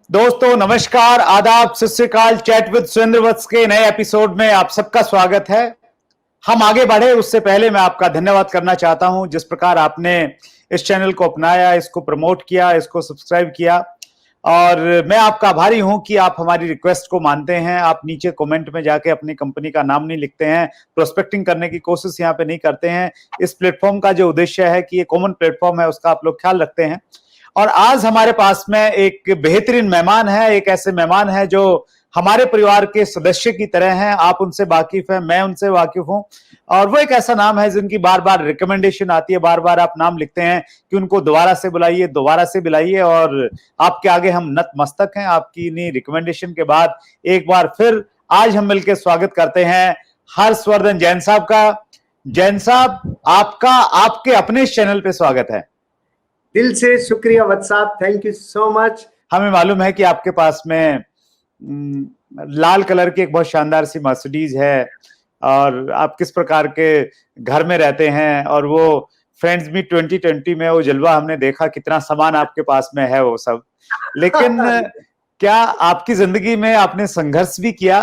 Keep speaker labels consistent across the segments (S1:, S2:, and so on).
S1: दोस्तों नमस्कार, आदाब, सत श्री अकाल। चैट विद सुरेंद्र वत्स के नए एपिसोड में आप सबका स्वागत है। हम आगे बढ़े उससे पहले मैं आपका धन्यवाद करना चाहता हूं जिस प्रकार आपने इस चैनल को अपनाया, इसको प्रमोट किया, इसको सब्सक्राइब किया। और मैं आपका आभारी हूं कि आप हमारी रिक्वेस्ट को मानते हैं। आप नीचे कमेंट में जाके अपनी कंपनी का नाम नहीं लिखते हैं, प्रोस्पेक्टिंग करने की कोशिश यहाँ पे नहीं करते हैं। इस प्लेटफॉर्म का जो उद्देश्य है कि ये कॉमन प्लेटफॉर्म है, उसका आप लोग ख्याल रखते हैं। और आज हमारे पास में एक बेहतरीन मेहमान है, एक ऐसे मेहमान है जो हमारे परिवार के सदस्य की तरह हैं। आप उनसे वाकिफ हैं, मैं उनसे वाकिफ हूं। और वो एक ऐसा नाम है जिनकी बार बार रिकमेंडेशन आती है, बार बार आप नाम लिखते हैं कि उनको दोबारा से बुलाइए, दोबारा से बुलाइए। और आपके आगे हम नतमस्तक हैं आपकी इन्हीं रिकमेंडेशन के बाद। एक बार फिर आज हम मिलकर स्वागत करते हैं हर्षवर्धन जैन साहब का। जैन साहब, आपका आपके अपने चैनल पे स्वागत है।
S2: दिल से शुक्रिया वत्स साहब, थैंक यू सो मच।
S1: हमें मालूम है कि आपके पास में लाल कलर की एक बहुत शानदार सी मर्सिडीज है और आप किस प्रकार के घर में रहते हैं। और वो फ्रेंड्स मीट 2020 में वो जलवा हमने देखा, कितना सामान आपके पास में है वो सब। लेकिन क्या आपकी जिंदगी में आपने संघर्ष भी किया?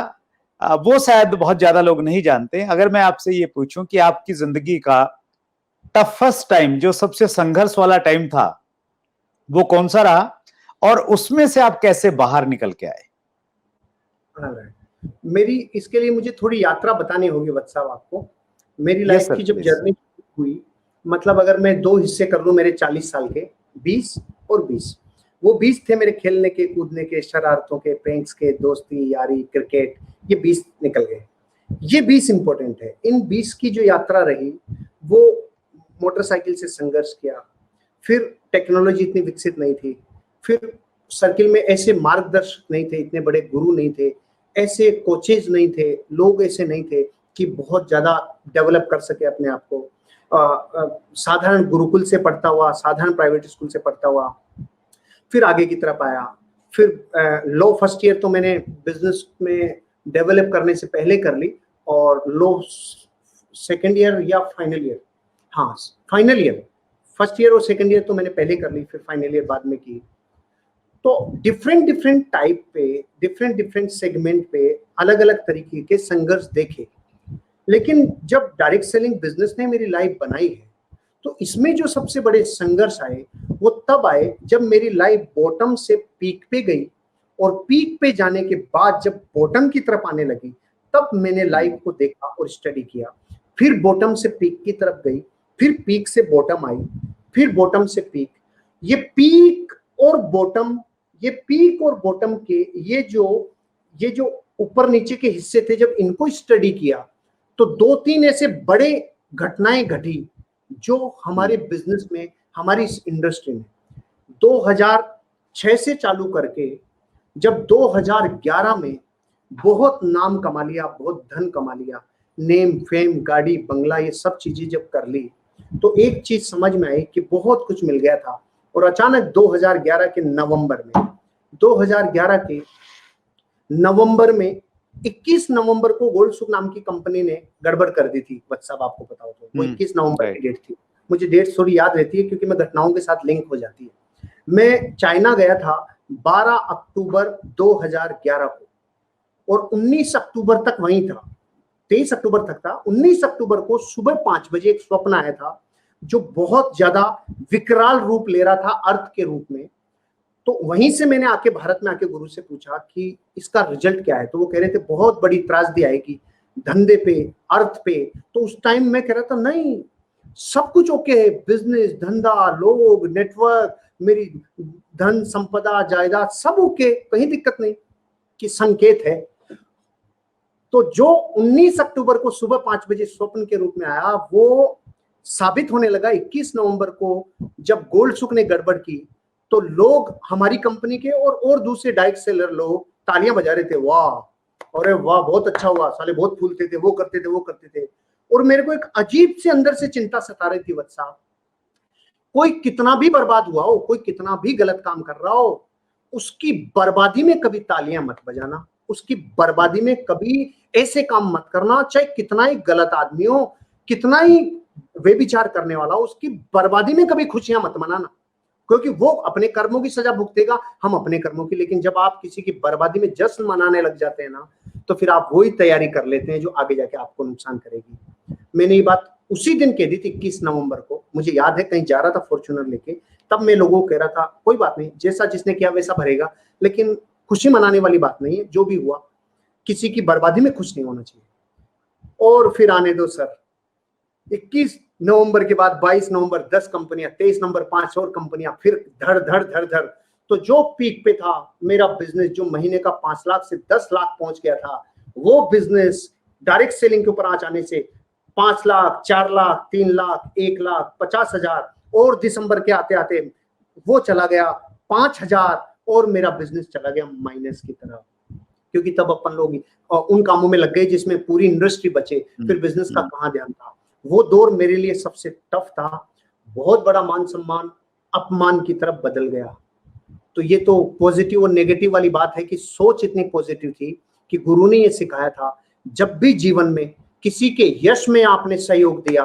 S1: वो शायद बहुत ज्यादा लोग नहीं जानते। अगर मैं आपसे ये पूछूं कि आपकी जिंदगी का टफेस्ट टाइम, जो सबसे संघर्ष वाला टाइम था, वो कौन सा रहा और उसमें से आप कैसे बाहर निकल के आए?
S2: मेरी इसके लिए मुझे थोड़ी यात्रा बतानी होगी वत्स साहब आपको। मेरी लाइफ की जब जर्नी हुई, मतलब अगर मैं दो हिस्से कर लूं मेरे 40 साल के, 20 और 20। वो 20 थे मेरे खेलने के, कूदने के, शरारतों के, प्रैंक्स के, दोस्ती यारी, क्रिकेट, ये 20 निकल गए। ये 20 इंपॉर्टेंट है। इन 20 की जो यात्रा रही, वो मोटरसाइकिल से संघर्ष किया, फिर टेक्नोलॉजी इतनी विकसित नहीं थी, फिर सर्किल में ऐसे मार्गदर्शक नहीं थे, इतने बड़े गुरु नहीं थे, ऐसे कोचेज नहीं थे, लोग ऐसे नहीं थे कि बहुत ज्यादा डेवलप कर सके अपने आप को। साधारण गुरुकुल से पढ़ता हुआ, साधारण प्राइवेट स्कूल से पढ़ता हुआ, फिर आगे की तरफ आया। फिर लॉ फर्स्ट ईयर तो मैंने बिजनेस में डेवलप करने से पहले कर ली, और लॉ सेकेंड ईयर या फाइनल ईयर, हाँ फाइनल ईयर, फर्स्ट ईयर और सेकेंड ईयर तो मैंने पहले कर ली, फिर फाइनल ईयर बाद में की। तो डिफरेंट टाइप पे, डिफरेंट सेगमेंट पे अलग अलग तरीके के संघर्ष देखे। लेकिन जब डायरेक्ट सेलिंग बिजनेस ने मेरी लाइफ बनाई है, तो इसमें जो सबसे बड़े संघर्ष आए वो तब आए जब मेरी लाइफ बॉटम से पीक पे गई, और पीक पे जाने के बाद जब बॉटम की तरफ आने लगी, तब मैंने लाइफ को देखा और स्टडी किया। फिर बॉटम से पीक की तरफ गई, फिर पीक से बॉटम आई, फिर बॉटम से पीक। ये पीक और बॉटम, ये पीक और बॉटम के ये जो ऊपर नीचे के हिस्से थे, जब इनको स्टडी किया तो दो तीन ऐसे बड़े घटनाएं घटी जो हमारे बिजनेस में, हमारी इस इंडस्ट्री में 2006 से चालू करके जब 2011 में बहुत नाम कमा लिया, बहुत धन कमा लिया, नेम फेम, गाड़ी बंगला, ये सब चीजें जब कर ली, तो एक चीज समझ में आई कि बहुत कुछ मिल गया था। और अचानक 2011 के नवंबर में, 2011 के नवंबर में 21 नवंबर को गोल्डसुक नाम की कंपनी ने गड़बड़ कर दी थी। वत्स साहब आपको पता हो तो वो 21 नवंबर की डेट थी। मुझे डेट थोड़ी याद रहती है क्योंकि मैं घटनाओं के साथ लिंक हो जाती है। मैं चाइना गया था 12 अक्टूबर 2011 को, और 19 अक्टूबर तक वहीं था, 23 अक्टूबर तक था। 19 अक्टूबर को सुबह 5 बजे एक स्वप्न आया था जो बहुत ज्यादा विकराल रूप ले रहा था, अर्थ के रूप में। तो वहीं से मैंने आके भारत में आके गुरु से पूछा कि इसका रिजल्ट क्या है। तो वो कह रहे थे बहुत बड़ी त्रासदी आएगी धंधे पे, अर्थ पे। तो उस टाइम मैं कह रहा था नहीं, सब कुछ ओके है, बिजनेस, धंधा, लोग, नेटवर्क, मेरी धन संपदा, जायदाद सब ओके, कहीं दिक्कत नहीं, कि संकेत है। तो जो 19 अक्टूबर को सुबह 5 बजे स्वप्न के रूप में आया, वो साबित होने लगा 21 नवंबर को जब गोल्डसुक ने गड़बड़ की। तो लोग हमारी कंपनी के और दूसरे डायरेक्ट सेलर लोग तालियां बजा रहे थे, वाह, अरे वाह, बहुत अच्छा हुआ, साले बहुत फूलते थे, वो करते थे। और मेरे को एक अजीब से अंदर से चिंता सता रही थी, वत्स साहब, कोई कितना भी बर्बाद हुआ हो, कोई कितना भी गलत काम कर रहा हो, उसकी बर्बादी में कभी तालियां मत बजाना, उसकी बर्बादी में कभी ऐसे काम मत करना, चाहे कितना ही गलत आदमी हो, कितना ही व्यभिचार करने वाला हो, उसकी बर्बादी में कभी खुशियां मत मनाना। क्योंकि वो अपने कर्मों की सजा भुगतेगा, हम अपने कर्मों की। लेकिन जब आप किसी की बर्बादी में जश्न मनाने लग जाते हैं ना, तो फिर आप वही तैयारी कर लेते हैं जो आगे जाके आपको नुकसान करेगी। मैंने ये बात उसी दिन कह दी थी 21 नवंबर को, मुझे याद है, कहीं जा रहा था फॉर्च्यूनर लेके, तब मैं लोगों को कह रहा था कोई बात नहीं, जैसा जिसने किया वैसा भरेगा, लेकिन खुशी मनाने वाली बात नहीं है। जो भी हुआ, किसी की बर्बादी में खुश नहीं होना चाहिए। और फिर आने दो सर, 21 नवंबर के बाद 22 नवंबर 10 कंपनियां, 23 नवंबर 5 और कंपनियां, फिर धड़ धड़ धड़ धड़। तो जो पीक पे था मेरा बिजनेस, जो महीने का 5 लाख से 10 लाख पहुंच गया था, वो बिजनेस डायरेक्ट सेलिंग के ऊपर आ जाने से 5 लाख, 4 लाख, 3 लाख, 1 लाख 50,000, और दिसंबर के आते आते वो चला गया 5,000, और मेरा बिजनेस चला गया माइनस की तरफ। क्योंकि तब अपन लोग उन कामों में लग गए जिसमें पूरी इंडस्ट्री बचे, फिर बिजनेस का कहाँ ध्यान था। वो दौर मेरे लिए सबसे टफ था। बहुत बड़ा मान सम्मान अपमान की तरफ बदल गया। तो ये तो पॉजिटिव और नेगेटिव वाली बात है कि सोच इतनी पॉजिटिव थी कि गुरु ने ये सिखाया था, जब भी जीवन में किसी के यश में आपने सहयोग दिया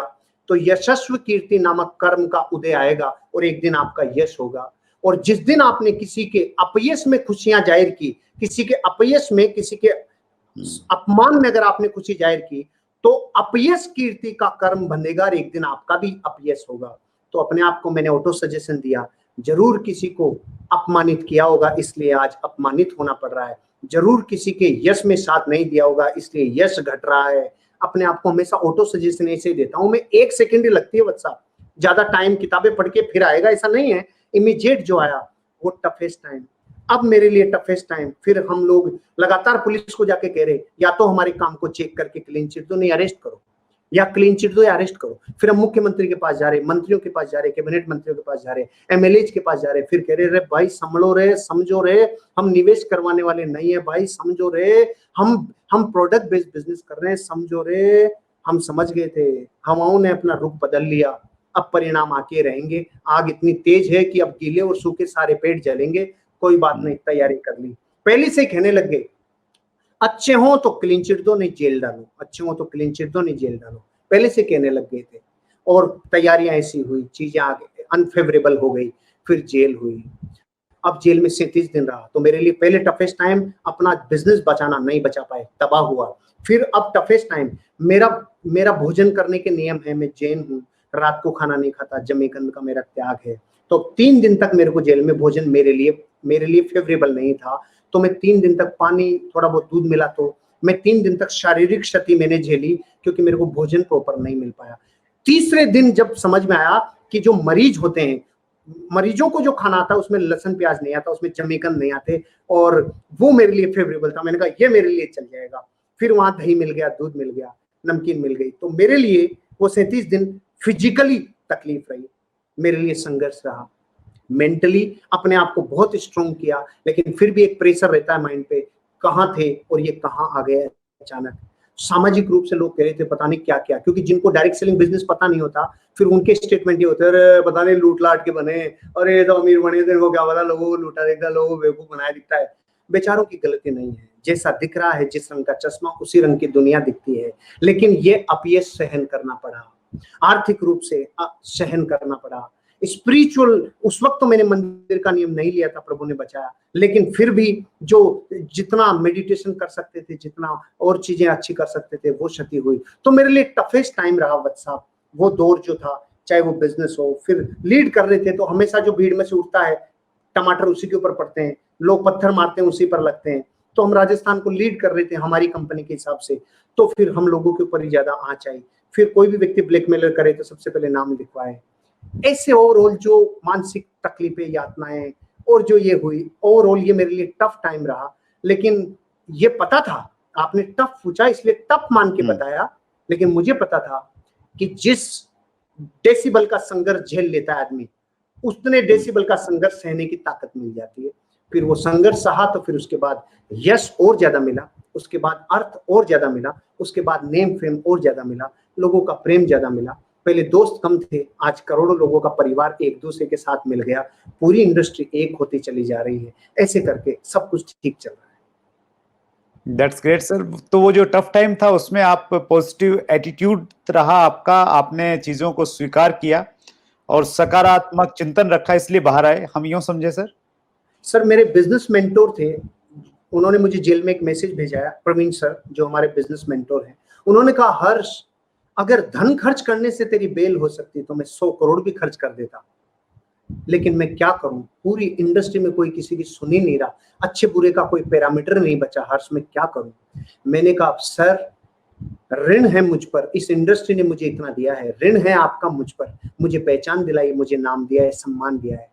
S2: तो यशस्व कीर्ति नामक कर्म का उदय आएगा और एक दिन आपका यश होगा। और जिस दिन आपने किसी के अपयश में खुशियां जाहिर की, किसी के अपयश में, किसी के अपमान में अगर आपने खुशी जाहिर की, तो अपयश कीर्ति का कर्म बनेगा और एक दिन आपका भी अपयश होगा। तो अपने आप को मैंने ऑटो सजेशन दिया, जरूर किसी को अपमानित किया होगा इसलिए आज अपमानित होना पड़ रहा है, जरूर किसी के यश में साथ नहीं दिया होगा इसलिए यश घट रहा है। अपने आप को हमेशा ऑटो सजेशन ऐसे ही देता हूं मैं। 1 सेकंड ही लगती है वत्सा, ज्यादा टाइम किताबें पढ़ के फिर आएगा ऐसा नहीं है। इमीडिएट जो आया वो टफेस्ट टाइम, अब मेरे लिए टफेस्ट टाइम। फिर हम लोग लगातार पुलिस को जाके कह रहे, या तो हमारे काम को चेक करके क्लीन चिट दो, नहीं अरेस्ट करो, या क्लीन चिट दो या अरेस्ट करो। फिर हम मुख्यमंत्री के पास जा रहे, मंत्रियों के पास जा रहे, कैबिनेट मंत्रियों के पास जा रहे, एमएलए के पास जा रहे, फिर कह रहे भाई संभलो रे, समझो रे, हम निवेश करवाने वाले नहीं है भाई, समझो रे, हम प्रोडक्ट बेस्ड बिजनेस कर रहे हैं, समझो रे। हम समझ गए थे, हवाओं ने अपना रुख बदल लिया, अब परिणाम आके रहेंगे। आग इतनी तेज है कि अब गीले और सूखे सारे पेड़ जलेंगे। कोई बात नहीं, तैयारी कर ली, पहले से कहने लग गए, अच्छे हो तो क्लीन चिट दो नहीं जेल डालो, अच्छे हो तो क्लीन चिट दो नहीं जेल डालो, पहले से कहने लग गए थे। और तैयारियां ऐसी हुई, चीजें आगे अनफेवरेबल हो गई, फिर जेल हुई। अब जेल में 37 दिन रहा। तो मेरे लिए पहले टफेस्ट टाइम अपना बिजनेस बचाना, नहीं बचा पाए, तबाह हुआ। फिर अब टफेस्ट टाइम, मेरा भोजन करने के नियम है, मैं जैन हूँ, रात को खाना नहीं खाता, जमेकंद का मेरा त्याग है। तो 3 दिन तक मेरे को जेल में भोजन मेरे लिए फेवरेबल नहीं था। तो मैं 3 दिन तक पानी, थोड़ा बहुत दूध मिला, तो मैं 3 दिन तक शारीरिक क्षति मैंने झेली क्योंकि मेरे को भोजन प्रॉपर नहीं मिल पाया। तीसरे दिन जब समझ में आया कि जो मरीज होते हैं, मरीजों को जो खाना आता है उसमें लहसुन प्याज नहीं आता, उसमें जमेकंद नहीं आते, और वो मेरे लिए फेवरेबल था। मैंने कहा ये मेरे लिए चल जाएगा। फिर वहां दही मिल गया, दूध मिल गया, नमकीन मिल गई। तो मेरे लिए वो 37 दिन फिजिकली तकलीफ रही, मेरे लिए संघर्ष रहा। मेंटली अपने आप को बहुत स्ट्रॉन्ग किया, लेकिन फिर भी एक प्रेशर रहता है माइंड पे, कहाँ थे और ये कहाँ आ गए अचानक। सामाजिक रूप से लोग कह रहे थे पता नहीं क्या क्या, क्योंकि जिनको डायरेक्ट सेलिंग बिजनेस पता नहीं होता, फिर उनके स्टेटमेंट ये होते हैं, अरे पता नहीं लूट लाट के बने, अरे ये तो अमीर बने थे, इनको क्या पता, लोगों को लूटा दिखता है, लोगों को बेवकूफ बनाया दिखता है। बेचारों की गलती नहीं है, जैसा दिख रहा है, जिस रंग का चश्मा, उसी रंग की दुनिया दिखती है। लेकिन ये अपयश सहन करना पड़ा, आर्थिक रूप से सहन करना पड़ा। स्पिरिचुअल, उस वक्त तो मैंने मंदिर का नियम नहीं लिया था, प्रभु ने बचाया, लेकिन फिर भी जो जितना मेडिटेशन कर सकते थे, जितना और चीजें अच्छी कर सकते थे, वो क्षति हुई। तो मेरे लिए टफेस्ट टाइम रहा वत्सा, वो दौर जो था, चाहे वो बिजनेस हो। फिर लीड कर रहे थे तो हमेशा जो भीड़ में से उठता है, टमाटर उसी के ऊपर पड़ते हैं, लोग पत्थर मारते हैं उसी पर लगते हैं। तो हम राजस्थान को लीड कर रहे थे हमारी कंपनी के हिसाब से, तो फिर हम लोगों के ऊपर ही ज्यादा आंच आई। फिर कोई भी व्यक्ति ब्लैकमेलर करे तो सबसे पहले नाम लिखवाए। ऐसे ओवरऑल जो मानसिक तकलीफें, यातनाएं, और जो ये हुई, ओवरऑल ये मेरे लिए टफ टाइम रहा। लेकिन ये पता था, आपने टफ पूछा इसलिए टफ मान के बताया, लेकिन मुझे पता था कि जिस डेसिबल का संघर्ष झेल लेता है आदमी, उतने डेसिबल का संघर्ष सहने की ताकत मिल जाती है। फिर वो संघर्ष सहा तो फिर उसके बाद यश और ज्यादा मिला, उसके बाद अर्थ और ज्यादा मिला, उसके बाद नेम फेम और ज्यादा मिला, लोगों का प्रेम ज्यादा मिला। पहले दोस्त कम थे, आज करोड़ों लोगों का परिवार एक दूसरे के साथ मिल गया, पूरी इंडस्ट्री एक होती चली जा रही है। ऐसे करके सब कुछ ठीक चल रहा है।
S1: That's great sir. तो वो जो टफ टाइम था उसमें आप पॉजिटिव एटीट्यूड रहा आपका, आपने चीजों को स्वीकार किया और सकारात्मक चिंतन रखा इसलिए बाहर आए, हम यूं समझे सर?
S2: सर मेरे बिजनेस मेंटोर थे, उन्होंने मुझे जेल में एक मैसेज भेजा, प्रवीण सर जो हमारे बिजनेस मेंटोर हैं। उन्होंने कहा, हर्ष अगर धन खर्च करने से तेरी बेल हो सकती तो मैं 100 करोड़ भी खर्च कर देता, लेकिन मैं क्या करूं, पूरी इंडस्ट्री में कोई किसी की सुन ही नहीं रहा, अच्छे बुरे का कोई पैरामीटर नहीं बचा, हर्ष मैं क्या करूं। मैंने कहा, सर ऋण है मुझ पर, इस इंडस्ट्री ने मुझे इतना दिया है, ऋण है आपका मुझ पर, मुझे पहचान दिलाई, मुझे नाम दिया है, सम्मान दिया है।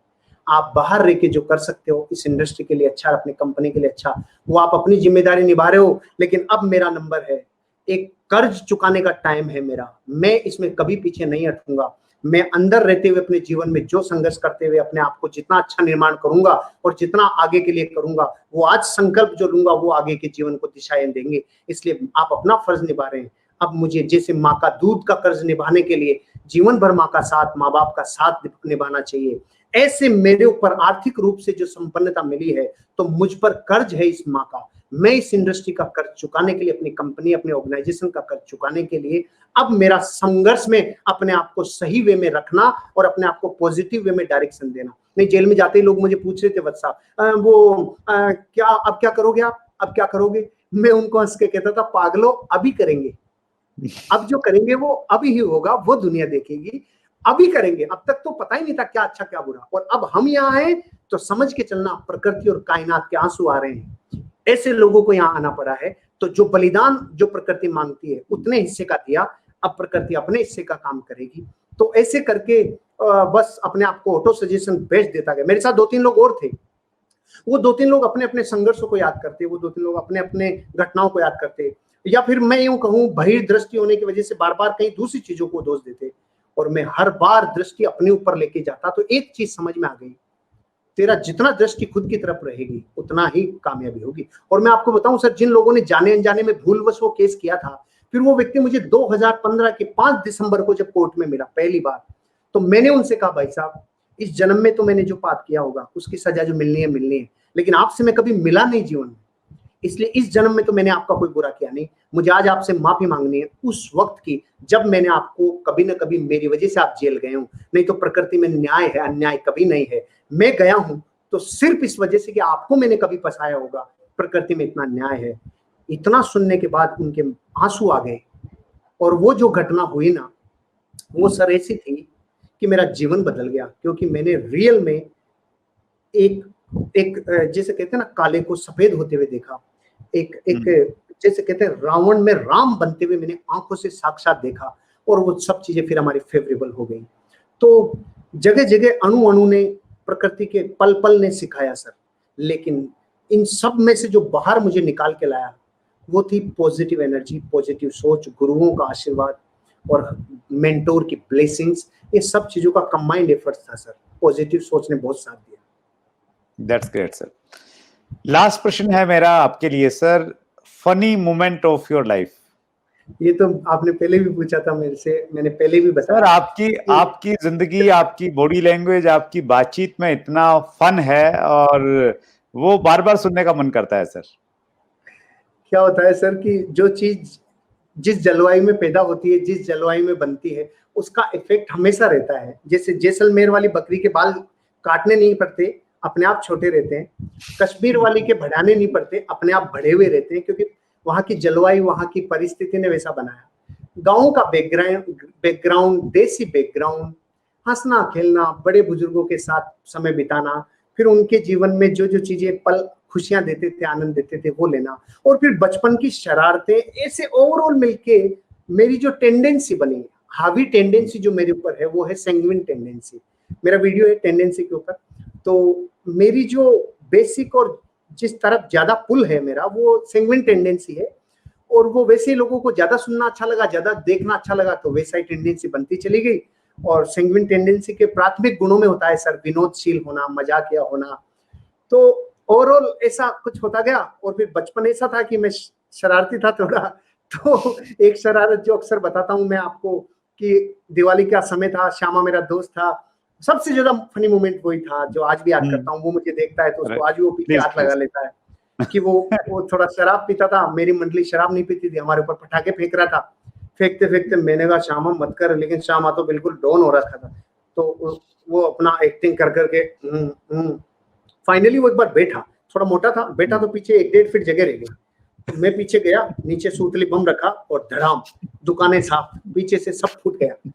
S2: आप बाहर रह के जो कर सकते हो इस इंडस्ट्री के लिए अच्छा, अपनी कंपनी के लिए अच्छा, वो आप अपनी जिम्मेदारी निभा रहे हो। लेकिन अब मेरा नंबर है, एक कर्ज चुकाने का टाइम है मेरा, मैं इसमें कभी पीछे नहीं हटूंगा। मैं अंदर रहते हुए अपने जीवन में जो संघर्ष करते हुए अपने आप को जितना अच्छा निर्माण करूंगा और जितना आगे के लिए करूंगा, वो आज संकल्प जो लूंगा वो आगे के जीवन को दिशाएं देंगे। इसलिए आप अपना फर्ज निभा रहे हैं। अब मुझे जैसे माँ का दूध का कर्ज निभाने के लिए जीवन भर माँ का साथ, माँ बाप का साथ निभाना चाहिए, ऐसे मेरे ऊपर आर्थिक रूप से जो संपन्नता मिली है तो मुझ पर कर्ज है इस माँ का। मैं इस इंडस्ट्री का कर्ज चुकाने के लिए, अपनी कंपनी, अपने ऑर्गेनाइजेशन का कर्ज चुकाने के लिए अब मेरा संघर्ष में अपने आप को सही वे में रखना और अपने आप को पॉजिटिव वे में डायरेक्शन देना। नहीं, जेल में जाते ही लोग मुझे पूछ रहे थे, वत्सा क्या अब क्या करोगे आप, अब क्या करोगे? मैं उनको हंस के कहता था, पागलो अभी करेंगे, अब जो करेंगे वो अभी ही होगा, वो दुनिया देखेगी, अभी करेंगे। अब तक तो पता ही नहीं था क्या अच्छा क्या बुरा, और अब हम यहाँ आए तो समझ के चलना, प्रकृति और कायनात के आंसू आ रहे हैं, ऐसे लोगों को यहाँ आना पड़ा है। तो जो बलिदान जो प्रकृति मांगती है उतने हिस्से का दिया, अब प्रकृति अपने हिस्से का काम करेगी। तो ऐसे करके बस अपने आप को ऑटो सजेशन बेच देता गया। मेरे साथ 2-3 लोग और थे, वो 2-3 लोग अपने अपने संघर्षों को याद करते, वो 2-3 लोग अपने अपने घटनाओं को याद करते, या फिर मैं यूं कहूं बहिर्दृष्टि होने की वजह से बार बार कहीं दूसरी चीजों को दोष देते, और मैं हर बार दृष्टि अपने ऊपर लेके जाता। तो एक चीज समझ में आ गई, तेरा जितना दृष्टि खुद की तरफ रहेगी उतना ही कामयाबी होगी। और मैं आपको बताऊं सर, जिन लोगों ने जाने अनजाने में भूलवश वो केस किया था, फिर वो व्यक्ति मुझे 2015 के 5 दिसंबर को जब कोर्ट में मिला पहली बार, तो मैंने उनसे कहा, भाई साहब इस जन्म में तो मैंने जो पाप किया होगा उसकी सजा जो मिलनी है मिलनी है, लेकिन आपसे मैं कभी मिला नहीं जीवन में, इसलिए इस जन्म में तो मैंने आपका कोई बुरा किया नहीं, मुझे आज आपसे माफी मांगनी है उस वक्त की जब मैंने आपको कभी ना कभी मेरी वजह से आप जेल गए हो। नहीं तो प्रकृति में न्याय है, अन्याय कभी नहीं है। मैं गया हूं तो सिर्फ इस वजह से कि आपको मैंने कभी फंसाया होगा, प्रकृति में इतना न्याय है। इतना सुनने के बाद उनके आंसू आ गए, और वो जो घटना हुई ना, वो सर ऐसी थी कि मेरा जीवन बदल गया, क्योंकि मैंने रियल में एक जैसे कहते हैं ना, काले को सफेद होते हुए देखा, एक जैसे कहते हैं रावण में राम बनते हुए मैंने आंखों से साक्षात देखा, और वो सब चीजें फिर हमारी फेवरेबल हो गई। तो जगह जगह अणु अणु ने, प्रकृति के पल पल ने सिखाया सर, लेकिन इन सब में से जो बाहर मुझे निकाल के लाया वो थी पॉजिटिव एनर्जी, पॉजिटिव सोच, गुरुओं का आशीर्वाद और मेंटोर की ब्लेसिंग्स। ये सब चीजों का कंबाइंड एफर्ट था सर, पॉजिटिव सोच ने बहुत साथ दिया।
S1: That's great sir. लास्ट प्रश्न है मेरा आपके लिए sir, funny moment of your life.
S2: ये तो आपने पहले भी पूछा था मेरे से, मैंने पहले भी बताया
S1: सर। आपकी जिंदगी, आपकी बॉडी लैंग्वेज, आपकी बातचीत में इतना फन है और वो बार बार सुनने का मन करता है सर।
S2: क्या होता है सर कि जो चीज जिस जलवायु में पैदा होती है, जिस जलवायु में बनती है, उसका इफेक्ट हमेशा रहता है। जैसे जैसलमेर वाली बकरी के बाल काटने नहीं पड़ते, अपने आप छोटे रहते हैं। कश्मीर वाली के बढ़ाने नहीं पड़ते, अपने आप बढ़े हुए रहते हैं, क्योंकि वहां की जलवायु, वहां की परिस्थिति ने वैसा बनाया। गाँव का बैकग्राउंड, देसी बैकग्राउंड, हंसना खेलना, बड़े बुजुर्गों के साथ समय बिताना, फिर उनके जीवन में जो जो चीजें पल खुशियां देते थे, आनंद देते थे, वो लेना, और फिर बचपन की शरारतें, ऐसे ओवरऑल मिलके मेरी जो टेंडेंसी बनी, हावी टेंडेंसी जो मेरे ऊपर है वो है सैंग्विन टेंडेंसी। मेरा वीडियो है टेंडेंसी के ऊपर। तो मेरी जो बेसिक और जिस तरफ ज्यादा पुल है मेरा, वो सैंग्विन टेंडेंसी है, और वो वैसे लोगों को ज्यादा सुनना अच्छा लगा, ज्यादा देखना अच्छा लगा, तो वैसा ही टेंडेंसी बनती चली गई। और सैंग्विन टेंडेंसी के प्राथमिक गुणों में होता है सर विनोदशील होना, मजाकिया होना। तो ओवरऑल ऐसा कुछ होता गया, और फिर बचपन ऐसा था कि मैं शरारती था थोड़ा। तो एक शरारत जो अक्सर बताता हूँ मैं आपको, कि दिवाली का समय था, श्यामा मेरा दोस्त था, सबसे ज्यादा फनी मोमेंट वही था जो आज भी याद करता हूँ। वो मुझे देखता है तो उसको आज भी वो पीछे हाथ लगा लेता है कि वो थोड़ा शराब पीता था, मेरी मंडली शराब नहीं पीती थी, हमारे ऊपर पटाखे फेंक रहा था। फेंकते फेंकते मैंने कहा श्यामा मत कर, लेकिन श्यामा तो बिल्कुल डॉन हो रखा था। तो वो अपना एक्टिंग कर करके फाइनली वो एक बार बैठा, थोड़ा मोटा था, बैठा तो पीछे 1-1.5 फीट जगह रह गई। तो मैं पीछे गया, नीचे सूतली बम रखा और धड़ाम, दुकानें साफ, पीछे से सब फूट गया।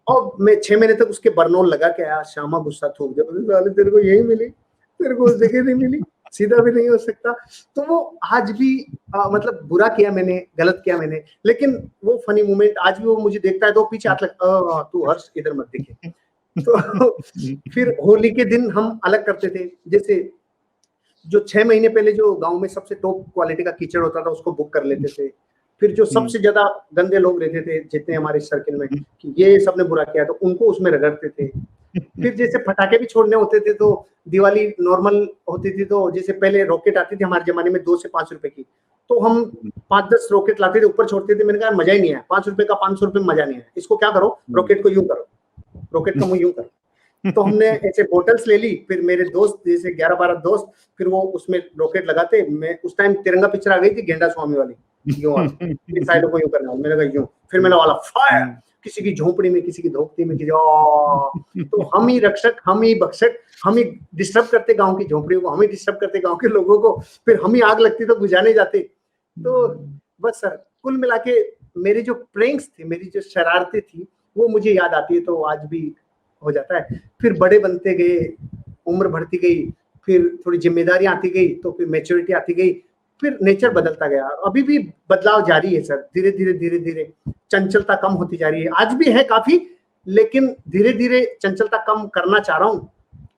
S2: और मैं 6 महीने तक उसके बरनौल लगा के आया। श्यामा गुस्सा थूक दिया, तेरे को यही मिली, तेरे को उस जगह नहीं मिली, सीधा भी नहीं हो सकता। तो वो आज भी मतलब बुरा किया मैंने, गलत किया मैंने, लेकिन वो फनी मोमेंट आज भी वो मुझे देखता है तो पीछे हाथ लगता, तू हर्ष इधर मत दिखे। तो फिर होली के दिन हम अलग करते थे, जैसे जो 6 महीने पहले जो गांव में सबसे टॉप क्वालिटी का कीचड़ होता था उसको बुक कर लेते थे। फिर जो सबसे ज्यादा गंदे लोग रहते थे जितने हमारे सर्किल में कि ये सबने बुरा किया तो उनको उसमें रगड़ते थे। फिर जैसे पटाखे भी छोड़ने होते थे तो दिवाली नॉर्मल होती थी, तो जैसे पहले रॉकेट आती थी हमारे जमाने में 2 से 5 रुपए की, तो हम 5-10 रॉकेट लाते थे, ऊपर छोड़ते थे। मैंने कहा मजा ही नहीं आया, 5 रुपए का 500 रुपए में मजा नहीं आया, इसको क्या करो, रॉकेट को यूं करो, रॉकेट का मुंह यूं करो। तो हमने ऐसे बोटल्स ले ली, फिर मेरे दोस्त जैसे 11-12 दोस्त, फिर वो उसमें रॉकेट लगाते। मैं उस टाइम तिरंगा पिक्चर आ गई थी गेंडा स्वामी वाली, यूं वाला, साइडों को यूं करना वाला, मैंने कहा यूं, फिर मैंने वाला फायर, किसी की झोपड़ी में, किसी की धोपड़ी में, तो हम ही रक्षक, हम ही भक्षक, हम ही डिस्टर्ब करते गांव की झोपड़ियों को, हम ही डिस्टर्ब करते गांव के लोगों को, फिर हम ही आग लगती तो बुझाने जाते। तो बस सर कुल मिला के मेरे जो प्रैंक्स थे, मेरी जो शरारतें थी, वो मुझे याद आती है तो आज भी हो जाता है। फिर बड़े बनते गए, उम्र बढ़ती गई, फिर थोड़ी जिम्मेदारी आती गई, तो फिर मैच्योरिटी आती गई, फिर नेचर बदलता गया। अभी भी बदलाव जारी है सर, धीरे धीरे चंचलता कम होती जा रही है, आज भी है काफी, लेकिन धीरे धीरे चंचलता कम करना चाह रहा हूँ।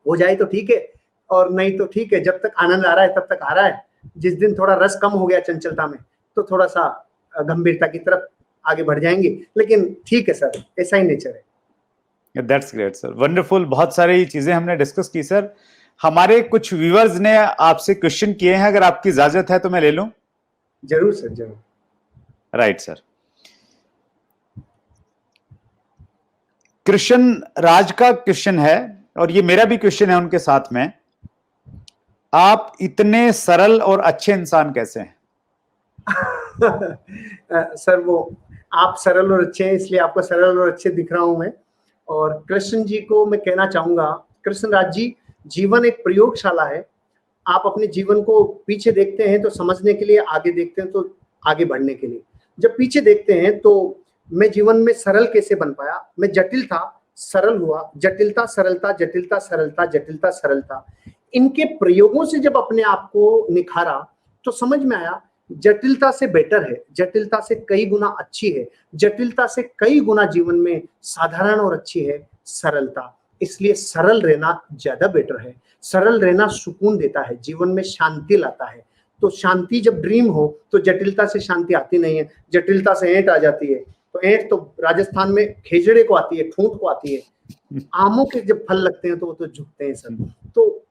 S2: हो जाए तो ठीक है और नहीं तो ठीक है, जब तक आनंद आ रहा है तब तक आ रहा है। जिस दिन थोड़ा रस कम हो गया चंचलता में तो थोड़ा सा गंभीरता की तरफ आगे बढ़ जाएंगे, लेकिन ठीक है सर, ऐसा ही नेचर है।
S1: That's great sir, wonderful. बहुत सारी चीजें हमने डिस्कस की सर। हमारे कुछ व्यूअर्स ने आपसे क्वेश्चन किए हैं, अगर आपकी इजाजत है तो मैं ले लूं?
S2: जरूर सर, जरूर।
S1: Right sir. कृष्ण राज का क्वेश्चन है, और ये मेरा भी क्वेश्चन है उनके साथ में, आप इतने सरल और अच्छे इंसान कैसे हैं?
S2: सर वो आप सरल और अच्छे हैं इसलिए आपको सरल और अच्छे दिख रहा हूं मैं। और कृष्ण जी को मैं कहना चाहूंगा, कृष्ण राज जी, जीवन एक प्रयोगशाला है। आप अपने जीवन को पीछे देखते हैं तो समझने के लिए, आगे देखते हैं तो आगे बढ़ने के लिए। जब पीछे देखते हैं तो मैं जीवन में सरल कैसे बन पाया, मैं जटिल था, सरल हुआ, जटिलता सरलता, जटिलता सरलता, जटिलता सरलता, इनके प्रयोगों से जब अपने आप को निखारा तो समझ में आया जटिलता से बेटर है, जटिलता से कई गुना अच्छी है, जटिलता से कई गुना जीवन में साधारण और अच्छी है सरलता। इसलिए सरल रहना ज्यादा बेटर है। सरल रहना सुकून देता है, जीवन में शांति लाता है। तो शांति जब ड्रीम हो तो जटिलता से शांति आती नहीं है, जटिलता से ऐंठ आ जाती है। तो ऐंठ तो राजस्थान में खेजड़े को आती है, ठूंठ को आती है। आमों के जब फल लगते हैं तो वो तो झुकते हैं सर। तो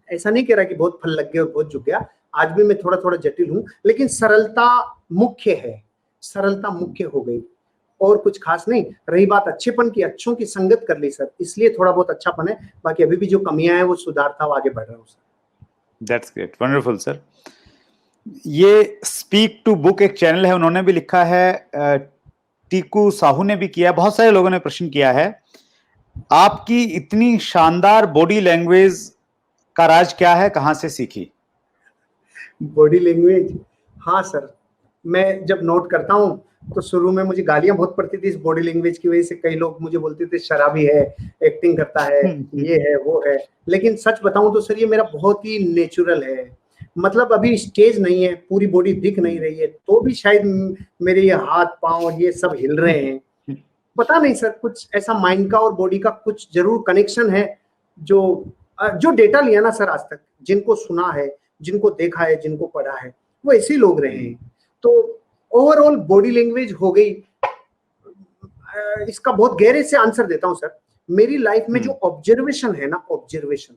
S2: ऐसा नहीं कह रहा कि बहुत फल लग गए और बहुत झुक गया, आज भी मैं थोड़ा थोड़ा जटिल हूं, लेकिन सरलता मुख्य है, सरलता मुख्य हो गई और कुछ खास नहीं। रही बात अच्छेपन की, अच्छों की संगत कर ली सर, इसलिए थोड़ा बहुत अच्छापन है। बाकी अभी भी जो कमियां हैं वो सुधारता हुआ आगे बढ़ रहा हूं sir.
S1: That's great, wonderful sir. ये स्पीक टू बुक एक चैनल है, उन्होंने भी लिखा है, टीकू साहू ने भी किया, बहुत सारे लोगों ने प्रश्न किया है, आपकी इतनी शानदार बॉडी लैंग्वेज का राज क्या है, कहां से सीखी?
S2: बॉडी लैंग्वेज, हाँ सर, मैं जब नोट करता हूँ तो शुरू में मुझे गालियां बहुत पड़ती थी इस बॉडी लैंग्वेज की वजह से। कई लोग मुझे बोलते थे शराबी है, एक्टिंग करता है, ये है वो है, लेकिन सच बताऊं तो सर ये मेरा बहुत ही नेचुरल है। मतलब अभी स्टेज नहीं है, पूरी बॉडी दिख नहीं रही है, तो भी शायद मेरे ये हाथ पांव ये सब हिल रहे हैं। पता नहीं सर, कुछ ऐसा माइंड का और बॉडी का कुछ जरूर कनेक्शन है। जो डेटा लिया ना सर आज तक, जिनको सुना है, जिनको देखा है, जिनको पढ़ा है, वो ऐसे लोग रहे हैं। तो ओवरऑल बॉडी लैंग्वेज हो गई। इसका बहुत गहरे से आंसर देता हूं सर। मेरी लाइफ में जो ऑब्जर्वेशन है ना, ऑब्जर्वेशन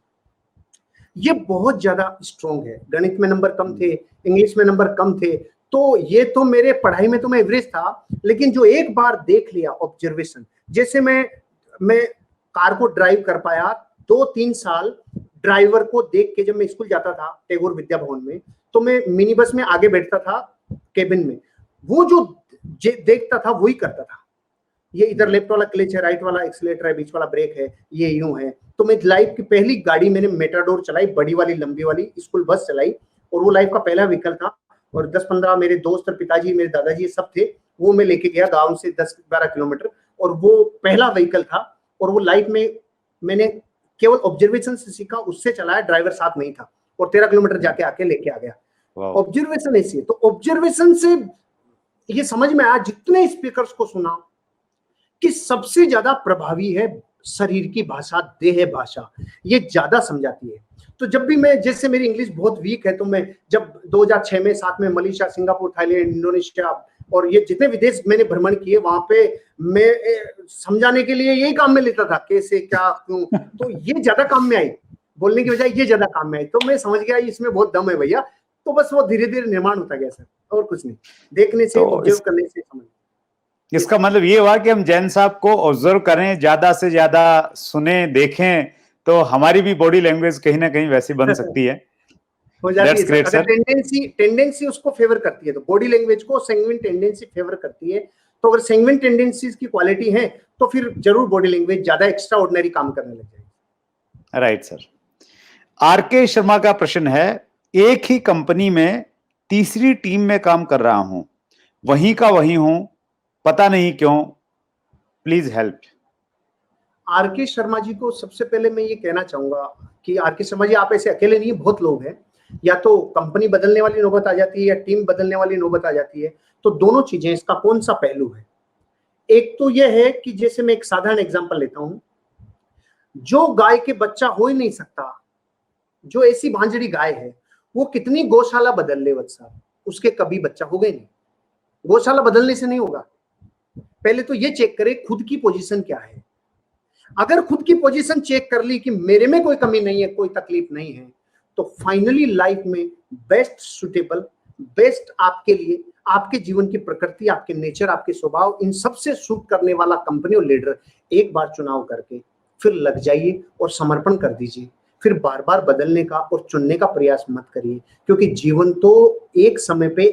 S2: ये बहुत ज्यादा स्ट्रॉन्ग है। गणित में नंबर कम थे, इंग्लिश में नंबर कम थे, तो ये तो मेरे पढ़ाई में तो मैं एवरेज था, लेकिन जो एक बार देख लिया ऑब्जर्वेशन, जैसे मैं कार को ड्राइव कर पाया 2-3 साल ड्राइवर को देख के। जब मैं स्कूल जाता था टैगोर विद्या भवन में, तो मैं मिनी बस में आगे बैठता था केबिन में, वो जो देखता था वही करता था। ये इधर लेफ्ट वाला क्लच है, राइट वाला एक्सीलेटर है, बीच वाला ब्रेक है, ये यूं है। तो मैं लाइफ की पहली गाड़ी मैंने मेटाडोर चलाई, बड़ी वाली लंबी वाली स्कूल बस चलाई, और वो लाइफ का पहला व्हीकल था। और 10-15 मेरे दोस्त और पिताजी, मेरे दादाजी सब थे, वो मैं लेके गया गांव से 10-12 किलोमीटर, और वो पहला व्हीकल था। और वो लाइफ में मैंने केवल ऑब्जर्वेशन से सीखा, उससे चलाया, ड्राइवर साथ नहीं था, और 13 किलोमीटर जाके आके लेके आ गया। ऑब्जर्वेशन ऐसी है। तो ऑब्जर्वेशन से ये समझ में आया, जितने स्पीकर्स को सुना, कि सबसे ज्यादा प्रभावी है शरीर की भाषा, देह भाषा, ये ज्यादा समझाती है। तो जब भी मैं, जैसे मेरी इंग्लिश बहुत वीक है, तो मैं जब 2006 में 7 में मलेशिया, सिंगापुर, थाईलैंड, इंडोनेशिया और ये जितने विदेश मैंने भ्रमण किए, वहां पे मैं समझाने के लिए यही काम में लेता था, कैसे क्या क्यों। तो ये ज्यादा काम में आई, बोलने की बजाय ये ज्यादा काम में आई। तो मैं समझ गया इसमें बहुत दम है भैया। तो बस वो धीरे धीरे निर्माण होता गया सर, और कुछ नहीं, देखने से, ऑब्जर्व करने से समझ।
S1: इसका मतलब ये हुआ कि हम जैन साहब को ऑब्जर्व करें, ज्यादा से ज्यादा सुने, देखें, तो हमारी भी बॉडी लैंग्वेज कहीं ना कहीं वैसी बन सकती है,
S2: हो जाती है सर। अगर टेंडेंसी उसको फेवर करती है, तो बॉडी लैंग्वेज को सैंग्विन टेंडेंसी फेवर करती है। तो अगर सैंग्विन टेंडेंसीज की क्वालिटी है, तो फिर जरूर बॉडी लैंग्वेज ज्यादा एक्स्ट्रा ऑर्डिनरी काम करने लग जाएगी।
S1: Right sir. आरके शर्मा का प्रश्न है, एक ही कंपनी में तीसरी टीम में काम कर रहा हूं, वहीं का वहीं हूं, पता नहीं क्यों, please help.
S2: R K Sharma ji को सबसे पहले मैं ये कहना चाहूंगा कि आरके शर्मा जी, आप ऐसे अकेले नहीं, बहुत लोग हैं। या तो कंपनी बदलने वाली नौबत आ जाती है, या टीम बदलने वाली नौबत आ जाती है। तो दोनों चीजें, इसका कौन सा पहलू है? एक तो यह है कि जैसे मैं एक साधारण एग्जांपल लेता हूं, जो गाय के बच्चा हो ही नहीं सकता, जो ऐसी भांजड़ी गाय है, वो कितनी गौशाला बदल ले वत्सा, उसके कभी बच्चा हो गए नहीं। गौशाला बदलने से नहीं होगा। पहले तो ये चेक करे खुद की पोजीशन क्या है। अगर खुद की पोजीशन चेक कर ली कि मेरे में कोई कमी नहीं है, कोई तकलीफ नहीं है, तो फाइनली लाइफ में बेस्ट सुटेबल, बेस्ट आपके लिए, आपके जीवन की प्रकृति, आपके नेचर, आपके स्वभाव, इन सबसे सूट करने वाला कंपनी और लीडर एक बार चुनाव करके फिर लग जाइए और समर्पण कर दीजिए। फिर बार बार बदलने का और चुनने का प्रयास मत करिए, क्योंकि जीवन तो एक समय पे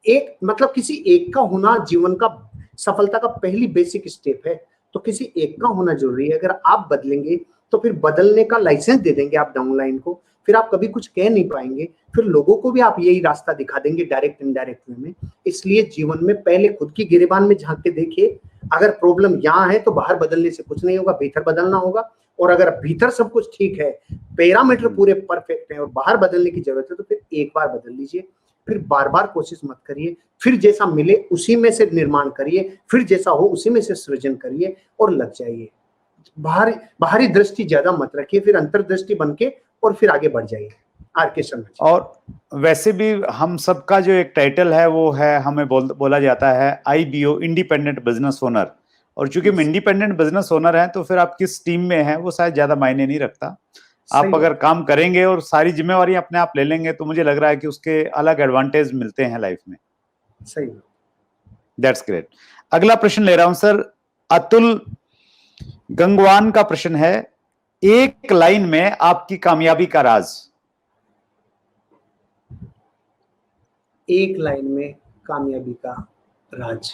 S2: एक मतलब किसी एक का होना जीवन का सफलता का पहली बेसिक स्टेप है। तो किसी एक का होना जरूरी है। अगर आप बदलेंगे तो फिर बदलने का लाइसेंस दे देंगे आप डाउनलाइन को, फिर आप कभी कुछ कह नहीं पाएंगे, फिर लोगों को भी आप यही रास्ता दिखा देंगे डायरेक्ट इनडायरेक्ट वे में। इसलिए जीवन में पहले खुद की गिरेबान में झांक के देखिए। अगर प्रॉब्लम यहाँ है तो बाहर बदलने से कुछ नहीं होगा, भीतर बदलना होगा। और अगर भीतर सब कुछ ठीक है, पैरामीटर पूरे परफेक्ट है और बाहर बदलने की जरूरत है, तो फिर एक बार बदल लीजिए, फिर बार बार कोशिश मत करिए। फिर जैसा मिले उसी में से निर्माण करिए, फिर जैसा हो उसी में से सृजन करिए और लग जाइए। बाहरी दृष्टि ज्यादा मत रखिए, फिर अंतर्दृष्टि बन के और फिर आगे बढ़ जाइए। आरके शर्मा।
S1: और वैसे भी हम सबका जो एक टाइटल है वो है, हमें बोला जाता है IBO, इंडिपेंडेंट बिजनेस ओनर। और चूंकि हम इंडिपेंडेंट बिजनेस ओनर हैं, तो फिर आप किस टीम में हैं वो शायद ज्यादा मायने नहीं रखता। आप अगर काम करेंगे और सारी जिम्मेवारी अपने आप ले लेंगे, तो मुझे लग रहा है कि उसके अलग एडवांटेज मिलते हैं लाइफ में।
S2: सही।
S1: That's great. अगला प्रश्न ले रहा हूं सर, अतुल गंगवान का प्रश्न है, एक लाइन में आपकी कामयाबी का राज।
S2: एक लाइन में कामयाबी का राज।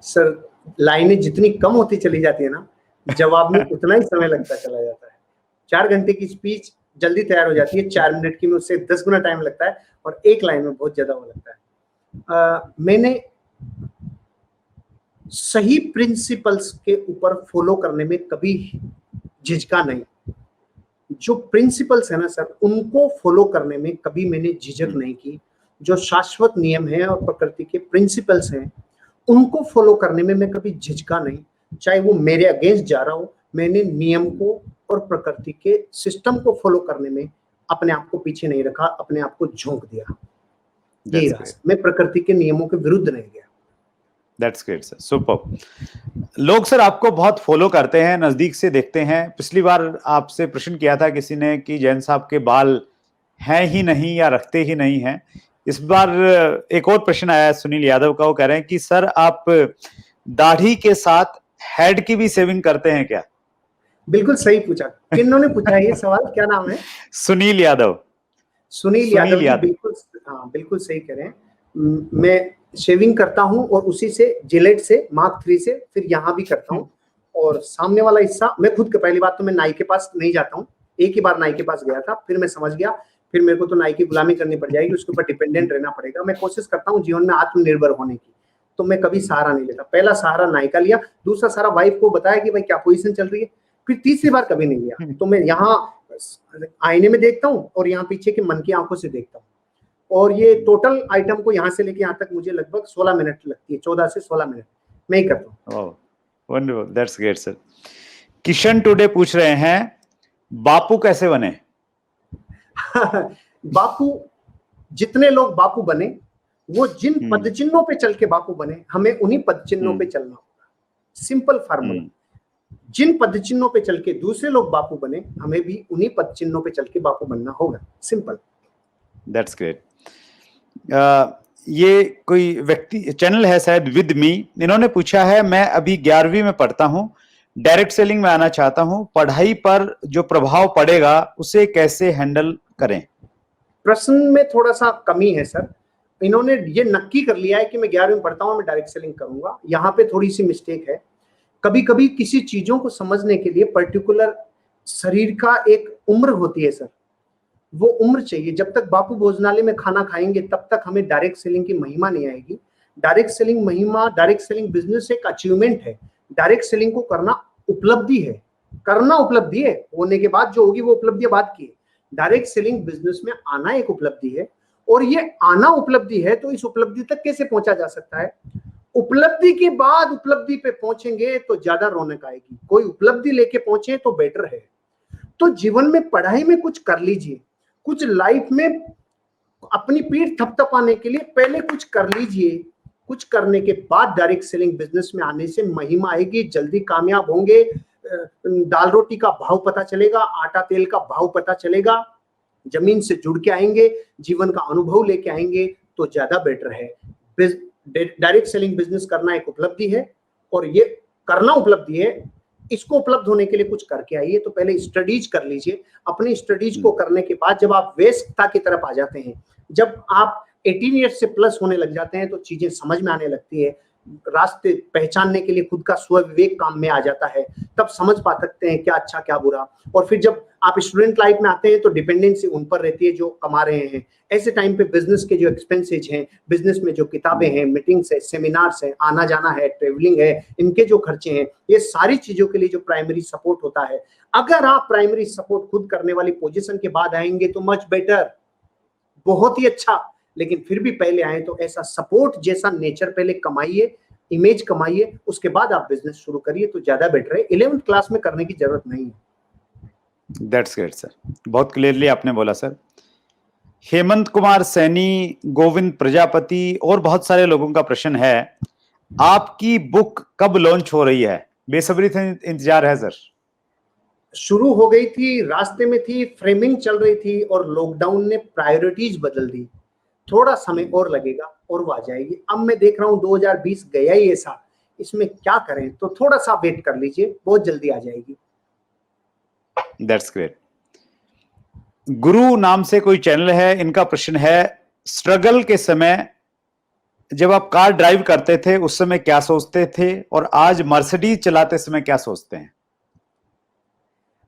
S2: सर, लाइनें जितनी कम होती चली जाती है ना, जवाब में उतना ही समय लगता चला जाता है। 4 घंटे की स्पीच जल्दी तैयार हो जाती है, 4 मिनट की में उससे 10 गुना टाइम लगता है, और एक लाइन में बहुत ज्यादा वो लगता है। मैंने सही प्रिंसिपल्स के ऊपर फॉलो करने में कभी झिझका नहीं। जो प्रिंसिपल्स है ना सर, उनको फॉलो करने में कभी मैंने झिझक नहीं की। जो शाश्वत नियम है और प्रकृति के प्रिंसिपल्स हैं, उनको फॉलो करने में मैं कभी झिझका नहीं। चाहे वो मेरे अगेंस्ट जा रहा हो, मैंने नियम को और प्रकृति के सिस्टम को फॉलो करने में अपने आप को पीछे नहीं रखा, अपने आप को झोंक दिया। यही रास्ता, मैं प्रकृति के नियमों के विरुद्ध नहीं गया।
S1: That's great sir, super. लोग सर आपको बहुत फॉलो करते हैं, नजदीक से देखते हैं। पिछली बार आपसे प्रश्न किया था किसी ने कि जैन साहब के बाल हैं ही नहीं या रखते ही नहीं हैं। इस बार एक और प्रश्न आया है सुनील यादव का, वो कह रहे हैं कि सर आप दाढ़ी के साथ हेड की भी सेविंग करते हैं क्या?
S2: बिल्कुल सही पूछा। किन्होंने पूछा ये सवाल, क्या नाम है?
S1: सुनील यादव।
S2: सुनील यादव जी, बिल्कुल, हाँ बिल्कुल सही कह रहे हैं। मैं शेविंग करता हूँ और उसी से जिलेट से मार्क 3 से फिर यहाँ भी करता हूँ। और सामने वाला हिस्सा मैं खुद के, पहली बात तो मैं नाई के पास नहीं जाता हूँ, एक ही बार नाई के पास गया था, फिर मैं समझ गया, फिर मेरे को तो नाई की गुलामी करनी पड़ जाएगी, उसके ऊपर डिपेंडेंट रहना पड़ेगा। मैं कोशिश करता हूँ जीवन में आत्मनिर्भर होने की, तो मैं कभी सहारा नहीं लेता। पहला सहारा नाई का लिया, दूसरा सहारा वाइफ को बताया कि भाई क्या पोजीशन चल रही है, फिर तीसरी बार कभी नहीं लिया। तो मैं यहाँ आईने में देखता हूँ और यहाँ पीछे के मन की आंखों से देखता हूँ, और ये टोटल आइटम को यहाँ से लेके यहाँ तक मुझे लगभग 16 मिनट लगती है, 14 से 16 मिनट मैं ही करता हूँ।
S1: Wonderful, that's great sir. Kishan today पूछ रहे हैं बापू कैसे बने?
S2: बापू, जितने लोग बापू बने वो जिन पद चिन्हों पे चल के बापू बने, हमें उन्हीं पद चिन्हों पे चलना होगा। सिंपल फार्मूला, जिन पद चिन्हों पे चल के दूसरे लोग बापू बने, हमें भी उन्हीं पद चिन्हों पे चल के बापू बनना होगा। सिंपल।
S1: That's great. ये कोई व्यक्ति, चैनल है शायद विद मी, इन्होंने पूछा है मैं अभी 11वीं में पढ़ता हूँ, डायरेक्ट सेलिंग में आना चाहता हूँ, पढ़ाई पर जो प्रभाव पड़ेगा उसे कैसे हैंडल करें?
S2: प्रश्न में थोड़ा सा कमी है सर। इन्होंने ये नक्की कर लिया है कि मैं 11वीं में पढ़ता हूँ, मैं डायरेक्ट सेलिंग करूंगा। यहाँ पे थोड़ी सी मिस्टेक है। कभी कभी किसी चीजों को समझने के लिए पर्टिकुलर शरीर का एक उम्र होती है सर, वो उम्र चाहिए। जब तक बापू भोजनालय में खाना खाएंगे तब तक हमें डायरेक्ट सेलिंग की महिमा नहीं आएगी। डायरेक्ट सेलिंग महिमा, डायरेक्ट सेलिंग बिजनेस एक अचीवमेंट है। डायरेक्ट सेलिंग को करना उपलब्धि है, करना उपलब्धि है, होने के बाद जो होगी वो उपलब्धि बात की है। डायरेक्ट सेलिंग बिजनेस में आना एक उपलब्धि है, और ये आना उपलब्धि है, तो इस उपलब्धि तक कैसे पहुंचा जा सकता है? उपलब्धि के बाद उपलब्धि पे पहुंचेंगे तो ज्यादा रौनक आएगी। कोई उपलब्धि लेके पहुंचे तो बेटर है। तो जीवन में, पढ़ाई में कुछ कर लीजिए, कुछ लाइफ में अपनी पीठ थपथपाने के लिए पहले कुछ कर लीजिए। कुछ करने के बाद डायरेक्ट सेलिंग बिजनेस में आने से महिमा आएगी, जल्दी कामयाब होंगे। दाल रोटी का भाव पता चलेगा, आटा तेल का भाव पता चलेगा, जमीन से जुड़ के आएंगे, जीवन का अनुभव लेके आएंगे तो ज्यादा बेटर है। डायरेक्ट सेलिंग बिजनेस करना एक उपलब्धि है, और ये करना उपलब्धि है। इसको उपलब्ध होने के लिए कुछ करके आइए। तो पहले स्टडीज कर लीजिए। अपनी स्टडीज को करने के बाद जब आप वयस्कता की तरफ आ जाते हैं, जब आप 18 ईयर्स से प्लस होने लग जाते हैं, तो चीजें समझ में आने लगती है। रास्ते पहचानने के लिए खुद का स्व विवेक काम में आ जाता है, तब समझ पा सकते हैं क्या अच्छा क्या बुरा। और फिर जब आप स्टूडेंट लाइफ में आते हैं तो डिपेंडेंसी उन पर रहती है जो कमा रहे हैं। ऐसे टाइम पे बिजनेस के जो एक्सपेंसेज हैं, बिजनेस में जो किताबें हैं, मीटिंग्स है, सेमिनार्स है, आना जाना है, ट्रेवलिंग है, इनके जो खर्चे हैं, ये सारी चीजों के लिए जो प्राइमरी सपोर्ट होता है, अगर आप प्राइमरी सपोर्ट खुद करने वाली पोजीशन के बाद आएंगे तो मच बेटर, बहुत ही अच्छा। लेकिन फिर भी पहले आए तो ऐसा सपोर्ट जैसा नेचर पहले कमाइए, इमेज कमाइए, उसके बाद आप बिजनेस शुरू करिए तो ज्यादा बेटर है। 11th क्लास में करने की जरूरत नहीं है।
S1: दैट्स ग्रेट सर, बहुत क्लियरली आपने बोला सर। हेमंत कुमार सैनी, गोविंद प्रजापति और बहुत सारे लोगों का प्रश्न है, आपकी बुक कब लॉन्च हो रही है? बेसब्री से इंतजार है सर।
S2: शुरू हो गई थी, रास्ते में थी, फ्रेमिंग चल रही थी, और लॉकडाउन ने प्रायोरिटीज बदल दी। थोड़ा समय और लगेगा और वो आ जाएगी। अब मैं देख रहा हूँ 2020 गया ही ऐसा, इसमें क्या करें, तो थोड़ा सा वेट कर लीजिए, बहुत जल्दी आ जाएगी।
S1: That's great. गुरु नाम से कोई चैनल है, इनका प्रश्न है, स्ट्रगल के समय जब आप कार ड्राइव करते थे उस समय क्या सोचते थे, और आज मर्सिडीज चलाते समय क्या सोचते हैं?